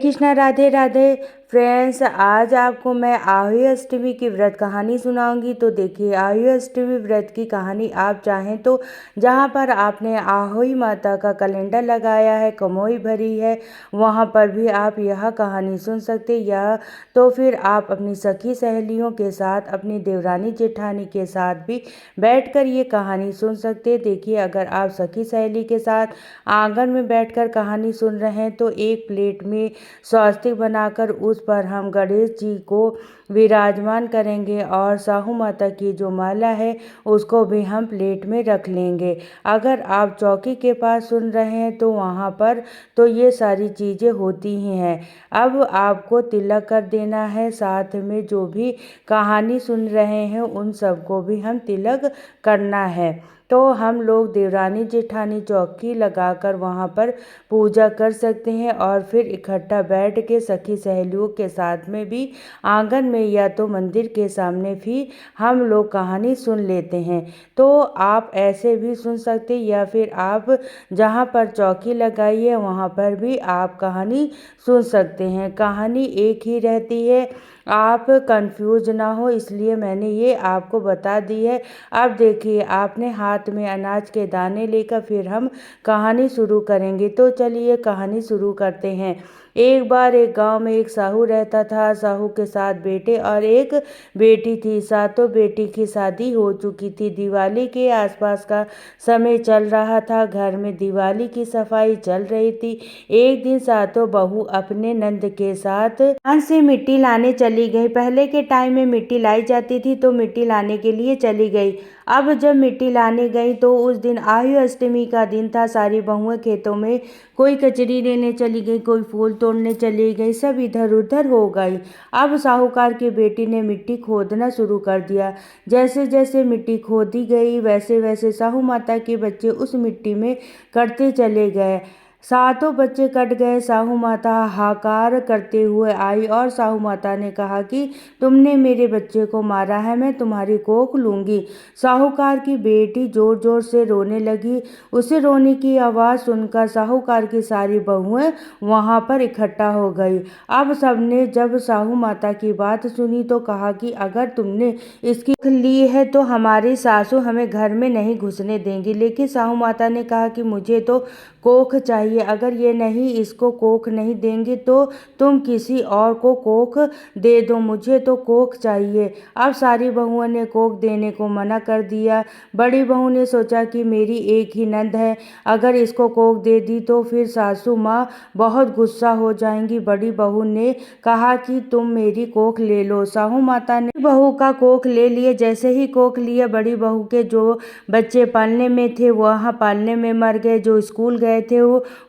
Krishna, Radhe Radhe. Friends, आज आपको मैं आही अष्टमी की व्रत कहानी सुनाऊंगी। तो देखिए, आही अष्टमी व्रत की कहानी आप चाहें तो जहां पर आपने आही माता का कैलेंडर लगाया है, कमोई भरी है, वहां पर भी आप यह कहानी सुन सकते। या तो फिर आप अपनी सखी सहेलियों के साथ, अपनी देवरानी जेठानी के साथ भी बैठकर ये कहानी सुन सकते। देखिए, अगर आप सखी सहेली के साथ आंगन में बैठकर कहानी सुन रहे हैं तो एक प्लेट में स्वास्तिक बनाकर उस पर हम गणेश जी को विराजमान करेंगे और साहू माता की जो माला है उसको भी हम प्लेट में रख लेंगे। अगर आप चौकी के पास सुन रहे हैं तो वहाँ पर तो ये सारी चीज़ें होती ही हैं। अब आपको तिलक कर देना है, साथ में जो भी कहानी सुन रहे हैं उन सबको भी हम तिलक करना है। तो हम लोग देवरानी जेठानी चौकी लगाकर वहाँ पर पूजा कर सकते हैं और फिर इकट्ठा बैठ के सखी सहेलियों के साथ में भी आंगन में या तो मंदिर के सामने भी हम लोग कहानी सुन लेते हैं। तो आप ऐसे भी सुन सकते, या फिर आप जहाँ पर चौकी लगाई है वहाँ पर भी आप कहानी सुन सकते हैं। कहानी एक ही रहती है, आप कंफ्यूज ना हो इसलिए मैंने ये आपको बता दी है। अब देखिए, आपने हाथ में अनाज के दाने लेकर फिर हम कहानी शुरू करेंगे। तो चलिए कहानी शुरू करते हैं। एक बार एक गांव में एक साहू रहता था। साहू के 7 बेटे और एक बेटी थी। सातों बेटी की शादी हो चुकी थी। दिवाली के आसपास का समय चल रहा था। घर में दिवाली की सफाई चल रही थी। एक दिन सातों बहू अपने नंद के साथ हाथ से मिट्टी लाने चली गई। पहले के टाइम में मिट्टी लाई जाती थी तो मिट्टी लाने के लिए चली गई। अब जब मिट्टी लाने गई तो उस दिन आही अष्टमी का दिन था। सारी बहुएं खेतों में कोई कचरी लेने चली गई, कोई फूल तोड़ने चली गई, सब इधर उधर हो गई। अब साहूकार की बेटी ने मिट्टी खोदना शुरू कर दिया। जैसे जैसे मिट्टी खोदी गई वैसे वैसे साहू माता के बच्चे उस मिट्टी में कटते चले गए। सातों बच्चे कट गए। साहू माता हाहाकार करते हुए आई और साहू माता ने कहा कि तुमने मेरे बच्चे को मारा है, मैं तुम्हारी कोख लूंगी। साहूकार की बेटी जोर जोर से रोने लगी। उसे रोने की आवाज़ सुनकर साहूकार की सारी बहुएं वहां पर इकट्ठा हो गई। अब सबने जब साहू माता की बात सुनी तो कहा कि अगर तुमने इसकी कोख ली है तो हमारी सासू हमें घर में नहीं घुसने देंगी। लेकिन साहू माता ने कहा कि मुझे तो कोख चाहिए, अगर ये नहीं इसको कोख नहीं देंगे तो तुम किसी और को कोख दे दो, मुझे तो कोख चाहिए। अब सारी बहुओं ने कोख देने को मना कर दिया। बड़ी बहू ने सोचा कि मेरी एक ही नंद है, अगर इसको कोख दे दी तो फिर सासू माँ बहुत गुस्सा हो जाएंगी। बड़ी बहू ने कहा कि तुम मेरी कोख ले लो। साहू माता ने बहू का कोख ले लिए। जैसे ही कोख लिया, बड़ी बहू के जो बच्चे पालने में थे वहाँ पालने में मर गए, जो स्कूल गए थे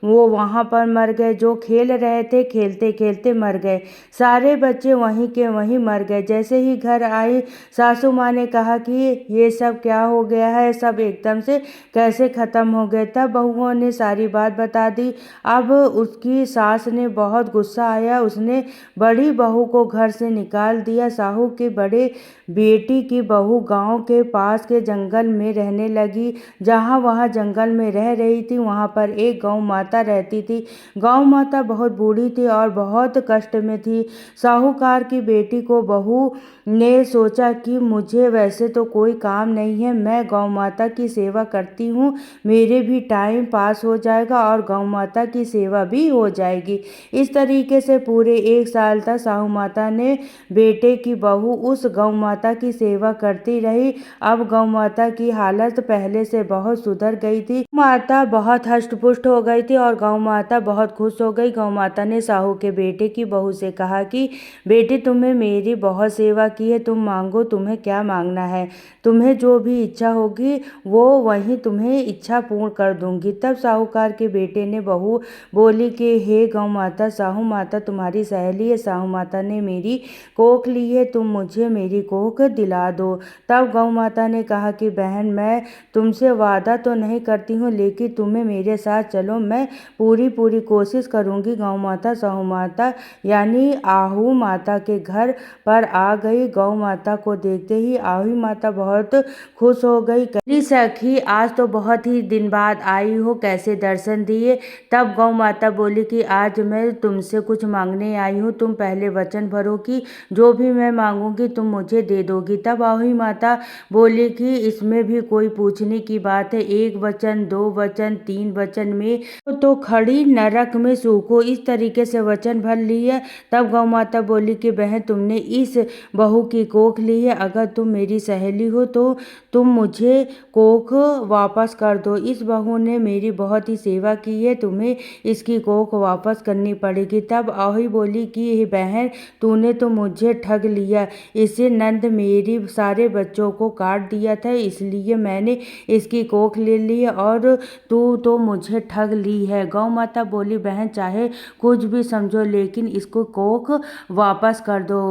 वो वहाँ पर मर गए, जो खेल रहे थे खेलते खेलते मर गए। सारे बच्चे वहीं के वहीं मर गए। जैसे ही घर आई सासू माँ ने कहा कि ये सब क्या हो गया है, सब एकदम से कैसे ख़त्म हो गए। तब बहुओं ने सारी बात बता दी। अब उसकी सास ने बहुत गुस्सा आया, उसने बड़ी बहू को घर से निकाल दिया। साहू के बड़े बेटी की बहू गांव के पास के जंगल में रहने लगी। जहाँ वह जंगल में रह रही थी वहाँ पर एक गौ माता रहती थी। गौ माता बहुत बूढ़ी थी और बहुत कष्ट में थी। साहूकार की बेटी को बहू ने सोचा कि मुझे वैसे तो कोई काम नहीं है, मैं गौ माता की सेवा करती हूँ, मेरे भी टाइम पास हो जाएगा और गौ माता की सेवा भी हो जाएगी। इस तरीके से पूरे 1 साल तक साहू माता ने बेटे की बहू उस गौ माता की सेवा करती रही। अब गौ माता की हालत पहले से बहुत सुधर गई थी। माता बहुत हष्ट पुष्ट हो गई थी और गौ माता बहुत खुश हो गई। गौ माता ने साहू के बेटे की बहू से कहा कि बेटी, तुम्हें मेरी बहुत सेवा की है, तुम मांगो, तुम्हें क्या मांगना है, तुम्हें जो भी इच्छा होगी वो वहीं तुम्हें इच्छा पूर्ण कर दूंगी। तब साहूकार के बेटे ने बहू बोली कि हे गौ माता, साहू माता तुम्हारी सहेली है, साहू माता ने मेरी कोख ली है, तुम मुझे मेरी कोख दिला दो। तब गौ माता ने कहा कि बहन, मैं तुमसे वादा तो नहीं करती हूँ हूँ, लेकिन तुम्हें मेरे साथ चलो, मैं पूरी कोशिश करूँगी। गौ माता साहू माता यानी आहू माता के घर पर आ गई। गौ माता को देखते ही आहू माता बहुत खुश हो गई। मेरी सखी, आज तो बहुत ही दिन बाद आई हो, कैसे दर्शन दिए। तब गौ माता बोली कि आज मैं तुमसे कुछ मांगने आई हूँ, तुम पहले वचन भरो कि जो भी मैं मांगूंगी तुम मुझे दे दोगी। तब आहू माता बोली कि इसमें भी कोई पूछने की बात है, 1 वचन, 2 वचन, 3 वचन में तो खड़ी नरक में सूखो, इस तरीके से वचन भर लिए। तब गौ माता बोली कि बहन, तुमने इस बहू की कोख ली है, अगर तुम मेरी सहेली हो तो तुम मुझे कोख वापस कर दो। इस बहू ने मेरी बहुत ही सेवा की है, तुम्हें इसकी कोख वापस करनी पड़ेगी। तब आहू बोली कि बहन, तूने तो मुझे ठग लिया, इसे नंद मेरी सारे बच्चों को काट दिया था, इसलिए मैंने इसकी कोख ले ली और तू तो मुझे ठग ली है। गौ माता बोली, बहन चाहे कुछ भी समझो, लेकिन इसको कोख वापस कर दो।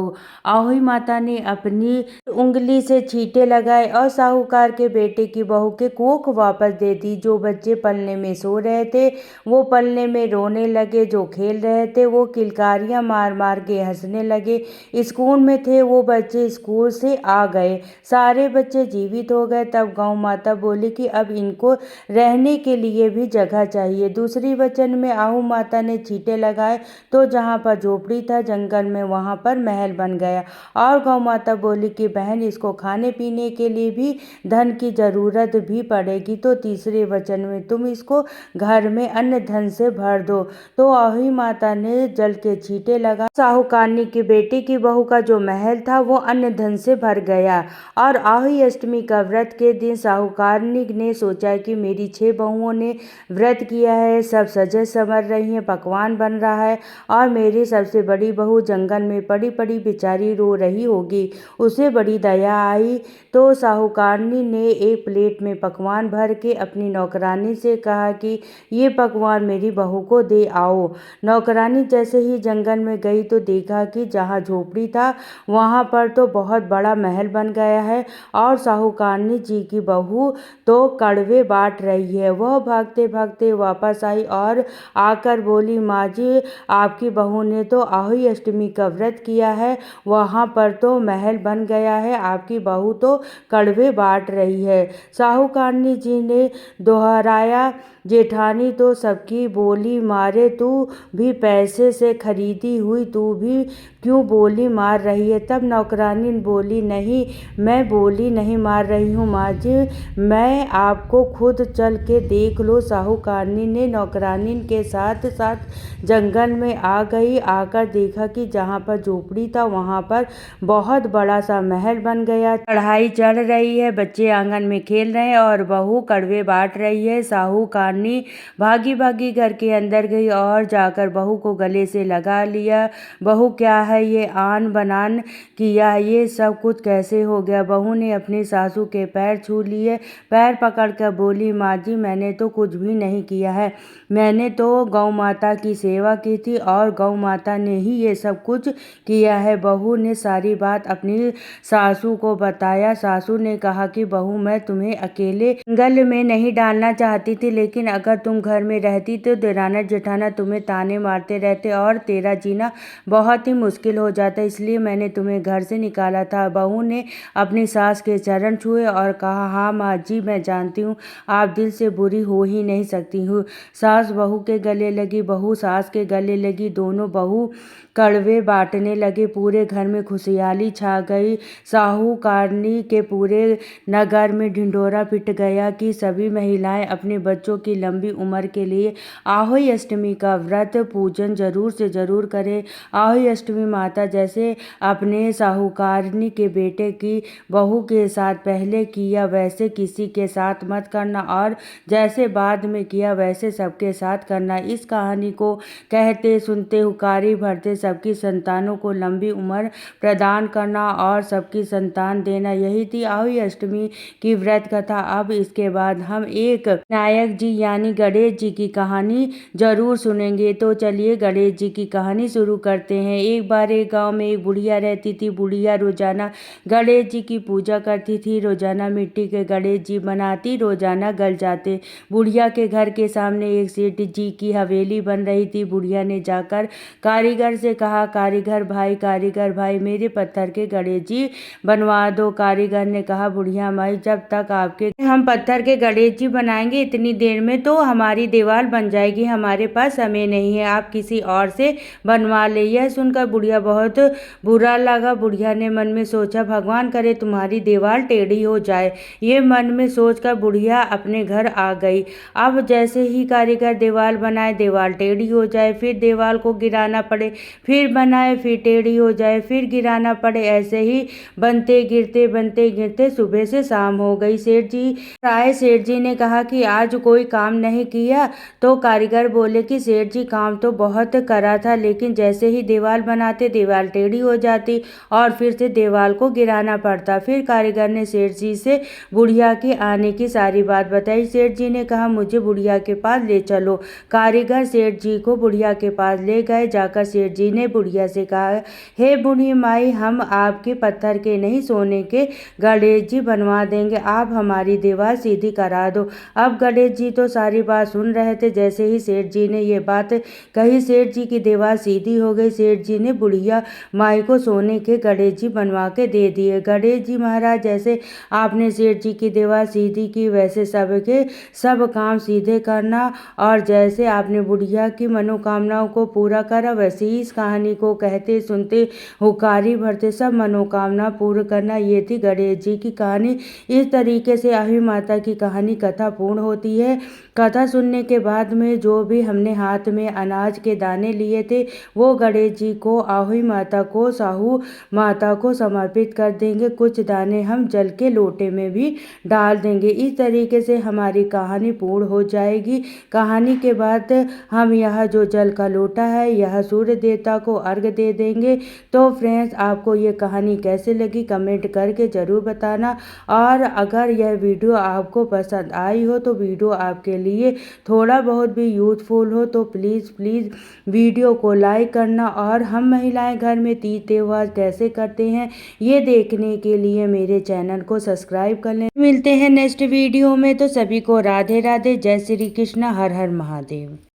आहू माता ने अपनी उंगली से छींटे लगाए और साहूकार के बेटे की बहू के कोख वापस दे दी। जो बच्चे पलने में सो रहे थे वो पलने में रोने लगे, जो खेल रहे थे वो किलकारियां मार मार के हंसने लगे, स्कूल में थे वो बच्चे स्कूल से आ गए, सारे बच्चे जीवित हो गए। तब गौ माता बोली कि अब इनको रहने के लिए भी जगह चाहिए। दूसरी वचन में आहू माता ने छींटे लगाए तो जहाँ पर झोपड़ी था जंगल में, वहाँ पर महल बन गया। और गौ माता बोली कि बहन, इसको खाने पीने के लिए भी धन की जरूरत भी पड़ेगी, तो तीसरे वचन में तुम इसको घर में अन्न धन से भर दो। तो आहू माता ने जल के छींटे लगा, साहूकारनी की बेटी की बहू का जो महल था वो अन्न धन से भर गया। और आहू अष्टमी का व्रत के दिन साहूकारनी ने सोचा कि मेरी 6 बहुओं ने व्रत किया है, सब सजे संवर रही हैं, पकवान बन रहा है, और मेरी सबसे बड़ी बहू जंगल में पड़ी पड़ी बेचारी रो रही होगी। उसे बड़ी दया आई तो साहूकारनी ने एक प्लेट में पकवान भर के अपनी नौकरानी से कहा कि ये पकवान मेरी बहू को दे आओ। नौकरानी जैसे ही जंगल में गई तो देखा कि जहाँ झोपड़ी था वहाँ पर तो बहुत बड़ा महल बन गया है और साहूकारनी जी की बहू तो कड़वे बांट रही है। वह भागते भागते वापस आई और आकर बोली, माँ जी, आपकी बहू ने तो आहू अष्टमी का व्रत किया है, वहाँ पर तो महल बन गया है, आपकी बहू तो कड़वे बांट रही है। साहूकारनी जी ने दोहराया, जेठानी तो सबकी बोली मारे, तू भी पैसे से खरीदी हुई, तू भी क्यों बोली मार रही है। तब नौकरानी बोली, नहीं, मैं बोली नहीं मार रही हूँ माँ जी, मैं आपको खुद चल के देख लो। साहूकारनी ने नौकरानी के साथ साथ जंगल में आ गई। आकर देखा कि जहाँ पर झोपड़ी था वहाँ पर बहुत बड़ा सा महल बन गया, चढ़ाई चढ़ रही है, बच्चे आंगन में खेल रहे हैं और बहू कड़वे बांट रही है। साहूकारनी भागी भागी घर के अंदर गई और जाकर बहू को गले से लगा लिया। बहू, क्या है ये आन बनान किया, ये सब कुछ कैसे हो गया। बहू ने अपनी सासू के पैर छू लिए, पैर पकड़कर बोली, माँ जी, मैंने तो कुछ भी नहीं किया है, मैंने तो गौ माता की सेवा की थी और गौ माता ने ही ये सब कुछ किया है। बहू ने सारी बात अपनी सासू को बताया। सासू ने कहा कि बहू, मैं तुम्हें अकेले जंगल में नहीं डालना चाहती थी, लेकिन अगर तुम घर में रहती तो देराना जेठाना तुम्हें ताने मारते रहते और तेरा जीना बहुत ही मुश्किल हो जाता, इसलिए मैंने तुम्हें घर से निकाला था। बहू ने अपनी सास के चरण छुए और कहा, हाँ माँ जी, मैं जानती हूँ आप दिल से बुरी हो ही नहीं सकती हूँ। सास बहू के गले लगी, बहू सास के गले लगी, दोनों बहू कड़वे बांटने लगे। पूरे घर में खुशहाली छा गई। साहूकारनी के पूरे नगर में ढिंढोरा पिट गया कि सभी महिलाएं अपने बच्चों की लंबी उम्र के लिए आहू अष्टमी का व्रत पूजन जरूर से जरूर करें। आहू अष्टमी माता जैसे अपने साहूकारनी के बेटे की बहू के साथ पहले किया वैसे किसी के साथ मत करना, और जैसे बाद में किया वैसे सबके साथ करना। इस कहानी को कहते सुनते हुकारी भरते सबकी संतानों को लंबी उम्र प्रदान करना और सबकी संतान देना, यही थी आहू अष्टमी की व्रत कथा। अब इसके बाद हम एक नायक जी यानी गणेश जी की कहानी जरूर सुनेंगे। तो चलिए गणेश जी की कहानी शुरू करते हैं। एक बार एक गांव में एक बुढ़िया रहती थी। बुढ़िया रोजाना गणेश जी की पूजा करती थी, रोजाना मिट्टी के गणेश जी बनाती, रोजाना गल जाते। बुढ़िया के घर के सामने एक सेठ जी की हवेली बन रही थी। बुढ़िया ने जाकर कारीगर से कहा, कारीगर भाई मेरे पत्थर के गणेश जी बनवा दो। कारीगर ने कहा, बुढ़िया माई जब तक आपके हम पत्थर के गणेश जी बनाएंगे इतनी देर में तो हमारी दीवार बन जाएगी, हमारे पास समय नहीं है, आप किसी और से बनवा ले। यह सुनकर बुढ़िया बहुत बुरा लगा। बुढ़िया ने मन में सोचा, भगवान करे तुम्हारी दीवार टेढ़ी हो जाए। ये मन में सोचकर बुढ़िया अपने घर आ गई। अब जैसे ही कारीगर दीवार बनाए दीवार टेढ़ी हो जाए, फिर दीवार को गिराना पड़े, फिर बनाए फिर टेढ़ी हो जाए, फिर गिराना पड़े। ऐसे ही बनते गिरते सुबह से शाम हो गई। सेठ जी ने कहा कि आज कोई काम नहीं किया। तो कारीगर बोले कि सेठ जी काम तो बहुत करा था, लेकिन जैसे ही दीवार बनाते दीवार टेढ़ी हो जाती और फिर से दीवार को गिराना पड़ता। फिर कारीगर ने सेठ जी से बुढ़िया के आने की सारी बात बताई। सेठ जी ने कहा, मुझे बुढ़िया के पास ले चलो। कारीगर सेठ जी को बुढ़िया के पास ले गए। जाकर सेठ जी ने बुढ़िया से कहा, हे बूढ़ी माई, हम आपके पत्थर के नहीं सोने के गणेश जी बनवा देंगे, आप हमारी दीवार सीधी करा दो। अब गणेश जी तो सारी बात सुन रहे थे। जैसे ही सेठ जी ने ये बात कही सेठ जी की दीवार सीधी हो गई। सेठ जी ने बुढ़िया माई को सोने के गणेश जी बनवा के दे दिए। गणेश जी महाराज, जैसे आपने सेठ जी की दीवार सीधी की वैसे सबके सब काम सीधे करना, और जैसे आपने बुढ़िया की मनोकामनाओं को पूरा करा वैसे ही इस कहानी को कहते सुनते हुकारी भरते सब मनोकामना पूर्ण करना। ये थी गणेश जी की कहानी। इस तरीके से आही माता की कहानी कथा पूर्ण होती है। कथा सुनने के बाद में जो भी हमने हाथ में अनाज के दाने लिए थे वो गणेश जी को, आही माता को, साहू माता को समर्पित कर देंगे। कुछ दाने हम जल के लोटे में भी डाल देंगे। इस तरीके से हमारी कहानी पूर्ण हो जाएगी। कहानी के बाद हम यह जो जल का लोटा है यह सूर्य देवता को अर्घ दे देंगे। तो फ्रेंड्स, आपको ये कहानी कैसे लगी कमेंट करके ज़रूर बताना। और अगर यह वीडियो आपको पसंद आई हो तो वीडियो आपके लिए थोड़ा बहुत भी यूज़फुल हो तो प्लीज़ वीडियो को लाइक करना। और हम महिलाएं घर में तीज त्योहार कैसे करते हैं ये देखने के लिए मेरे चैनल को सब्सक्राइब कर लें। मिलते हैं नेक्स्ट वीडियो में। तो सभी को राधे राधे, जय श्री कृष्ण, हर हर महादेव।